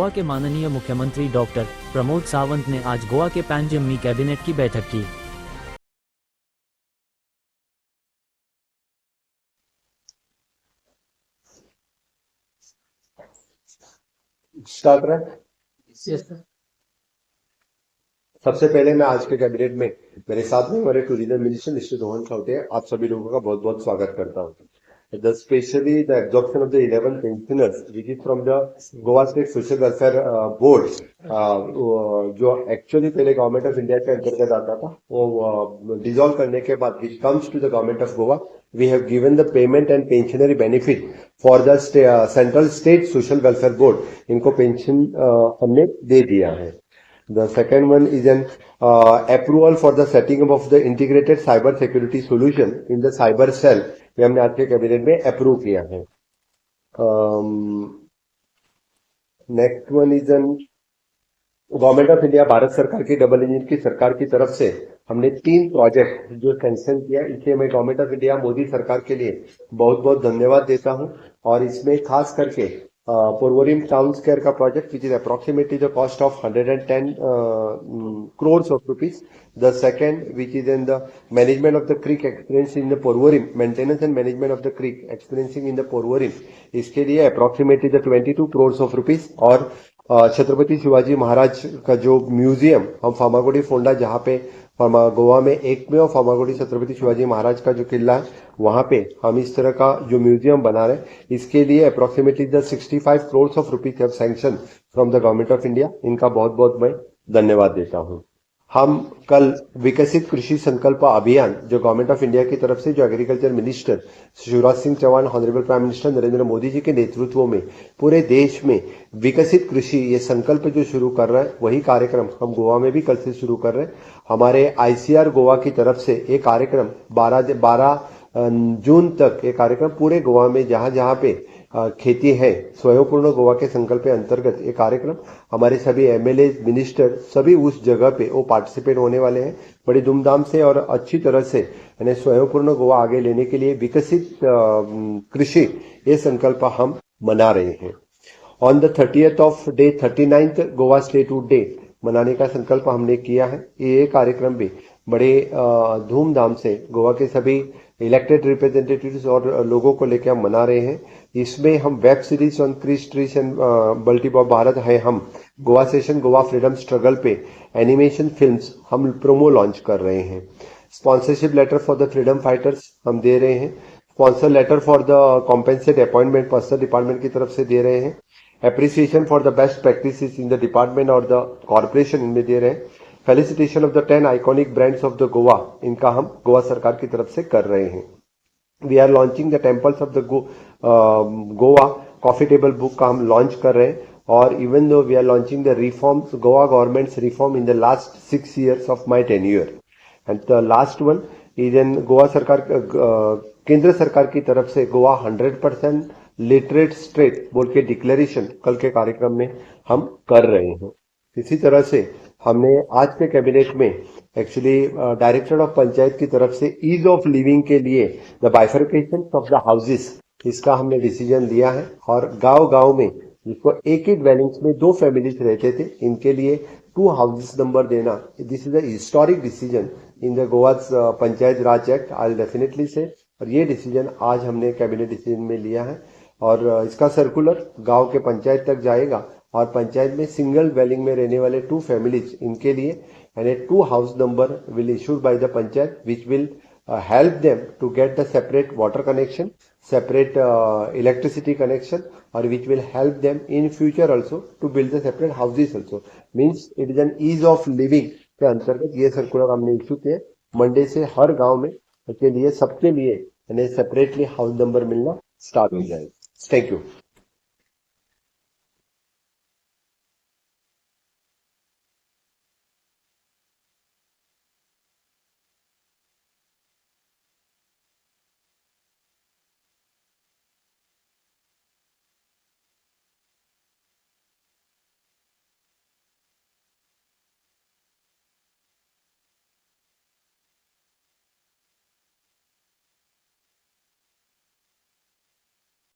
गोवा के माननीय मुख्यमंत्री डॉक्टर प्रमोद सावंत ने आज गोवा के पैंजिम में कैबिनेट की बैठक की। स्टार्ट रहा है। सबसे पहले मैं आज के कैबिनेट में मेरे साथ में हमारे टूरिज्म मिनिस्टर मिस्टर रोहन खौटे हैं। आप सभी लोगों का बहुत बहुत स्वागत करता हूँ। Specially the absorption of the 11 pensioners which is from the Goa state social welfare board, जो एक्चुअली पहले गवर्नमेंट ऑफ इंडिया के अंतर्गत आता था, वो डिसॉल्व करने के बाद which comes to the government of Goa, we have given the payment and pensionary benefit for the central state social welfare board. इनको पेंशन हमने दे दिया है। The second one is an approval for the setting up of the integrated cyber security solution in the cyber cell। ये हमने आज के cabinet में अप्रूव किया है। Next one is an government of India, Bharat सरकार की डबल इंजन की सरकार की तरफ से हमने 3 प्रोजेक्ट जो सैंक्शन किया, इसलिए मैं गवर्नमेंट ऑफ इंडिया मोदी सरकार के लिए बहुत बहुत धन्यवाद देता हूं। और इसमें खास करके पोरवोरिम टाउन स्क्वायर का project which is approximately the cost of 110 crores of rupees। The second which is in the management of the creek experiencing in the Porvorim, maintenance and management of the creek experiencing in the Porvorim, इसके लिए approximately the 22 crores of rupees। और छत्रपति शिवाजी महाराज का जो museum हम फामागुड़ी फोंडा, जहाँ पे गोवा में एक में और फामागुड़ी छत्रपति शिवाजी महाराज का जो किला है, वहां पे हम इस तरह का जो म्यूजियम बना रहे हैं, इसके लिए approximately the 65 crores of rupees have sanction from the government of India. इनका बहुत बहुत मैं धन्यवाद देता हूं। हम कल विकसित कृषि संकल्प अभियान जो गवर्नमेंट ऑफ इंडिया की तरफ से, जो agriculture minister Shivraj Singh Chouhan, honourable prime minister Narendra Modi ji के नेतृत्व में पूरे देश में विकसित कृषि ये संकल्प जो शुरू कर रहा है, वही कार्यक्रम हम गोवा में भी कल से शुरू कर रहे हैं। हमारे आईसीआर गोवा की तरफ से ये कार्यक्रम 12 जून तक ये कार्यक्रम पूरे गोवा में जहां जहां पे खेती है, स्वयंपूर्ण गोवा के संकल्प के अंतर्गत ये कार्यक्रम हमारे सभी एमएलए मिनिस्टर सभी उस जगह पे वो पार्टिसिपेट होने वाले हैं। बड़ी धूमधाम से और अच्छी तरह से यानी स्वयंपूर्ण गोवा आगे लेने के लिए विकसित कृषि ये संकल्प हम मना रहे हैं। On the 30th of day 39th Goa statehood day मनाने का संकल्प हमने किया है। ये कार्यक्रम भी बड़े धूमधाम से गोवा के सभी इलेक्टेड रिप्रेजेंटेटिव्स और लोगों को लेकर हम मना रहे हैं। इसमें हम वेब सीरीज ऑन क्रिस ट्रीशन बल्टीबॉब भारत है, हम Goa session Goa freedom struggle पे एनिमेशन फिल्म्स हम प्रोमो लॉन्च कर रहे हैं। Sponsorship letter for the freedom fighters हम दे रहे हैं। Sponsor letter for the compensate appointment personal department की तरफ से दे रहे हैं। Appreciation for the best practices in the department और द कॉर्पोरेशन इनमें दे रहे हैं। Felicitation of the 10 iconic brands of the Goa, इनका हम गोवा सरकार की तरफ से कर रहे हैं। We are launching the temples of the Goa coffee table book का हम लॉन्च कर रहे हैं। और even though we are launching the reforms, Goa governments reform in the last 6 years of my tenure. And the last one is in Goa सरकार, केंद्र सरकार की तरफ से गोवा 100% लिटरेट स्टेट बोल के डिक्लेरेशन कल के कार्यक्रम में हम कर रहे हैं। इसी तरह से हमने आज के कैबिनेट में एक्चुअली डायरेक्टर ऑफ पंचायत की तरफ से ईज ऑफ लिविंग के लिए the bifurcation of the houses, इसका हमने डिसीजन लिया है। और गांव गांव में जिसको एक ही ड्वेलिंग्स में 2 फैमिलीज रहते थे, इनके लिए 2 हाउसेस नंबर देना, this is a historic decision in the Goa panchayat Raj act, I definitely से। और ये डिसीजन आज हमने कैबिनेट डिसीजन में लिया है और इसका सर्कुलर गांव के पंचायत तक जाएगा। और पंचायत में सिंगल ड्वेलिंग में रहने वाले 2 फैमिलीज, इनके लिए यानी 2 house number will issued by the panchayat which will help them to get the separate water connection, separate electricity connection, or which will help them in future also to build the separate houses also। Means it is an ease of living के अंतर्गत ये circular हमने issue किया। Monday से हर गांव में के लिए सबके लिए यानी सेपरेटली हाउस नंबर मिलना स्टार्ट हो जाएगा। Thank you.